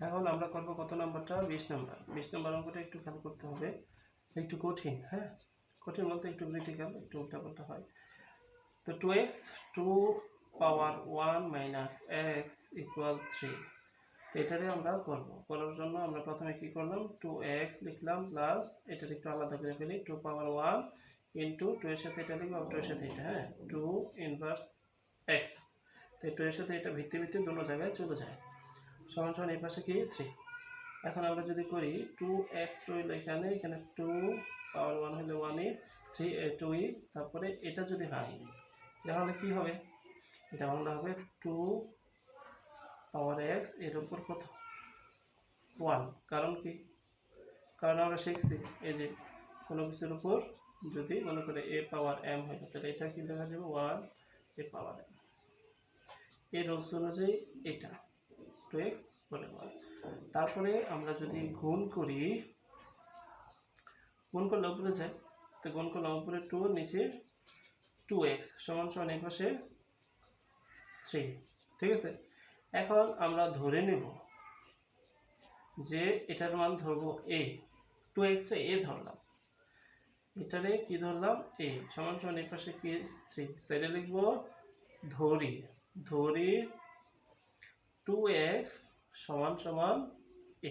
এখন আমরা করব কত নাম্বারটা? 20 নাম্বার। 20 নাম্বার অঙ্কটা একটু খেয়াল করতে হবে, একটু কঠিন। হ্যাঁ, কঠিন বলতে একটু ক্রিটিক্যাল, একটু উল্টাপাল্টা হয়। তো 2x 2 পাওয়ার 1 মাইনাস x ইকুয়াল 3। তো এটারে আমরা করব। করার জন্য আমরা প্রথমে কি করলাম? 2x লিখলাম প্লাস এটার একটু আলাদা করে ফেলি, 2 পাওয়ার 1 ইন্টু 2 এর সাথে এটা লিখব, 2 এর সাথে এটা। হ্যাঁ, 2 ইনভার্স x। তো 2 এর সাথে এটা ভিত্তি ভিত্তি দুটো জায়গায় চলে যায়। সমান সমান এই পাশে কি 3। এখন আমরা যদি করি 2x রইল এখানে, এখানে 2 পাওয়ার 1 হলে 1e, 3 2e, তারপরে এটা যদি হয় তাহলে কি হবে? এটা বাংলা হবে 2 পাওয়ার x এর উপর কত? 1। কারণ কি? কারণ আমরা শিখছি এই যে কোনো কিছুর উপর যদি মনে করে a পাওয়ার m হয় তাহলে এটা কি লেখা যাবে? 1 a পাওয়ার m। এই রুলস অনুযায়ী এটা 2x বলে 1। তারপরে আমরা যদি গুণ করি, গুণ করলে উপরে যায়, তো গুণ করলাম উপরে 2 নিচে 2x সমান সমান এই পাশে 3। ঠিক আছে, এখন আমরা ধরে নেব যে এটার মান ধরবো a, 2x এ a ধরলাম, এটারে কি ধরলাম? a সমান সমান এই পাশে কি 3। সাইডে লিখবো ধরি 2x সমান সমান a।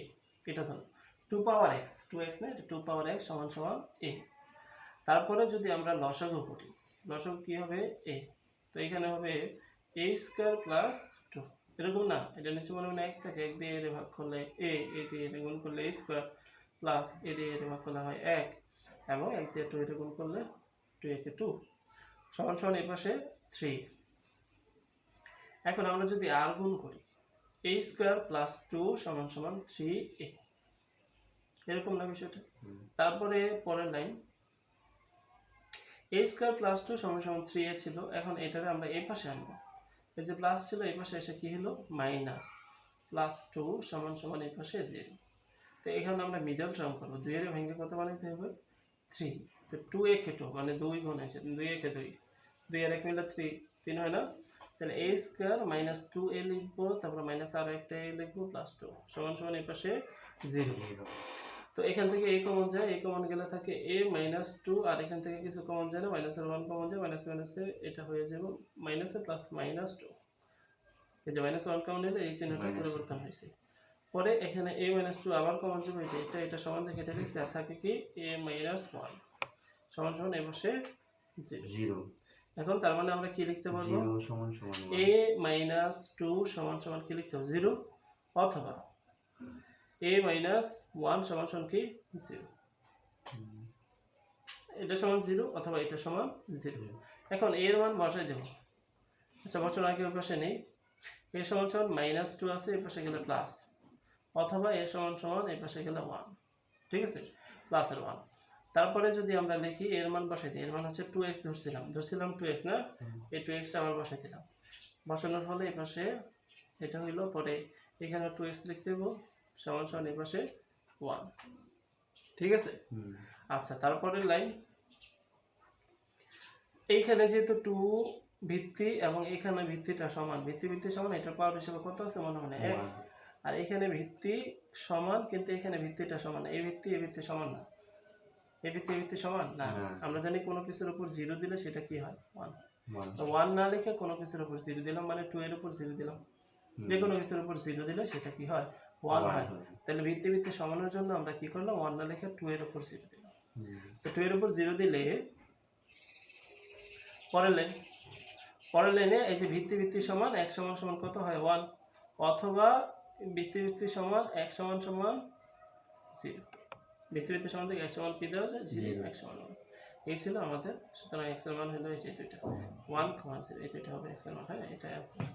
এটা ধরো 2 পাওয়ার x, 2x না, এটা 2 পাওয়ার x সমান সমান a। তারপরে যদি আমরা লসাগু করি, লসাগু কি হবে? a। তো এখানে হবে a স্কয়ার প্লাস 2। এরকম না, এটা নিচে মনে মনে 1 থাকে, 1 দিয়ে এর ভাগ করলে a, a দিয়ে এর গুণ করলে a স্কয়ার প্লাস a দিয়ে এর ভাগ করলে হয় 1, এবং 1 দিয়ে 2 এর গুণ করলে 2 একে 2 সমান সমান এই পাশে 3। এখন আমরা যদি আর গুণ করি, a স্কয়ার প্লাস 2 সমান সমান 3a। এরকম না বিষয়টা? তারপরে পরের লাইন a স্কয়ার প্লাস 2 সমান সমান 3a ছিল, এখন এটারে আমরা এই পাশে আনবো। এই যে প্লাস ছিল এই পাশে এসে কি হলো? মাইনাস প্লাস 2 সমান সমান এই পাশে 0। তো এখানে আমরা মিডল টার্ম করব, 2 এর ভেঙে কত বানাইতে হবে? 3। তো 2a কে 2 মানে 2 গুণ আছে, 2 এ কে 2, 2 আর 1 মিলে 3 হয় না? তাহলে a স্কয়ার মাইনাস 2a লিখবো, তারপর মাইনাস আর একটা a লিখবো প্লাস 2 সমান সমান এই পাশে 0। তো এখান থেকে a কমন যায়, a কমন গেলে থাকে a মাইনাস 2, আর এখান থেকে কিছু কমন যায় না, মাইনাসের 1 কমন যায়, মাইনাস মাইনাসে এটা হয়ে যাবে মাইনাসে প্লাস মাইনাস 2। এই যে মাইনাস 1 কমন হলে এই চিহ্নটা পরিবর্তন হয়েছে। পরে এখানে a মাইনাস 2 আবার কমন যাবে, এই যে এটা সমান থেকে এটা লিখছি, আর থাকে কি a মাইনাস 1 সমান সমান এই পাশে 0। এখন তার মানে আমরা কি লিখতে পারবো? 0 সমান সমান a মাইনাস 2 সমান সমান কি লিখতে হবে? 0, অথবা a মাইনাস 1 সমান সমান কি 0। এটা সমান 0 অথবা এটা সমান 0। এখন a এর মান বসাই দেব। আচ্ছা, বসার আগে ওই পাশে নেই, a সমান সমান মাইনাস 2 আছে, এই পাশে গেলে প্লাস, অথবা a সমান সমান এই পাশে গেলে 1। ঠিক আছে, প্লাসের 1। তারপরে যদি আমরা লিখি এর মান বসাই দিই, এর মান হচ্ছে 2x ধরছিলাম 2x না, এই 2x টা আবার বসাই দিলাম। বসানোর ফলে এই পাশে এটা হইলো, পরে এখানে 2x লিখতে দেব সমান সমান এই পাশে 1। ঠিক আছে। আচ্ছা, তারপরের লাইন, এইখানে যেহেতু 2 ভিত্তি এবং এখানে ভিত্তিটা সমান, ভিত্তি সমান, এটার পাওয়ার হিসেবে কত আছে মনে হয় 1। আর এখানে ভিত্তি সমান, কিন্তু এখানে ভিত্তিটা সমান না, এই ভিত্তি সমান না, এই ভিত্তি সমান না। আমরা জানি কোনো কিছুর উপর 0 দিলে সেটা কি হয়? 1। তো 1 না লিখে কোনো কিছুর উপর 0 দিলাম, মানে 2 এর উপর 0 দিলাম, যে কোনো কিছুর উপর 0 দিলে সেটা কি হয়? 1 হয়। তাহলে ভিত্তি সমানের জন্য আমরা কি করলাম? 1 না লিখে 2 এর উপর 0 দিলাম। তো 2 এর উপর 0 দিলে পরের লাইনে এই যে ভিত্তি সমান 1 সমান সমান কত হয়? 1, অথবা ভিত্তি সমান 1 সমান সমান 0। ভিত্তি সমান থেকে 1 সমান কি দেওয়া যায়? 0, 1 সমান 1। এই ছিল আমাদের। সুতরাং x এর মান হলো এই যে দুইটা 1, 0, এই দুইটা হবে x এর মান। হ্যাঁ, এটা অ্যান্সার।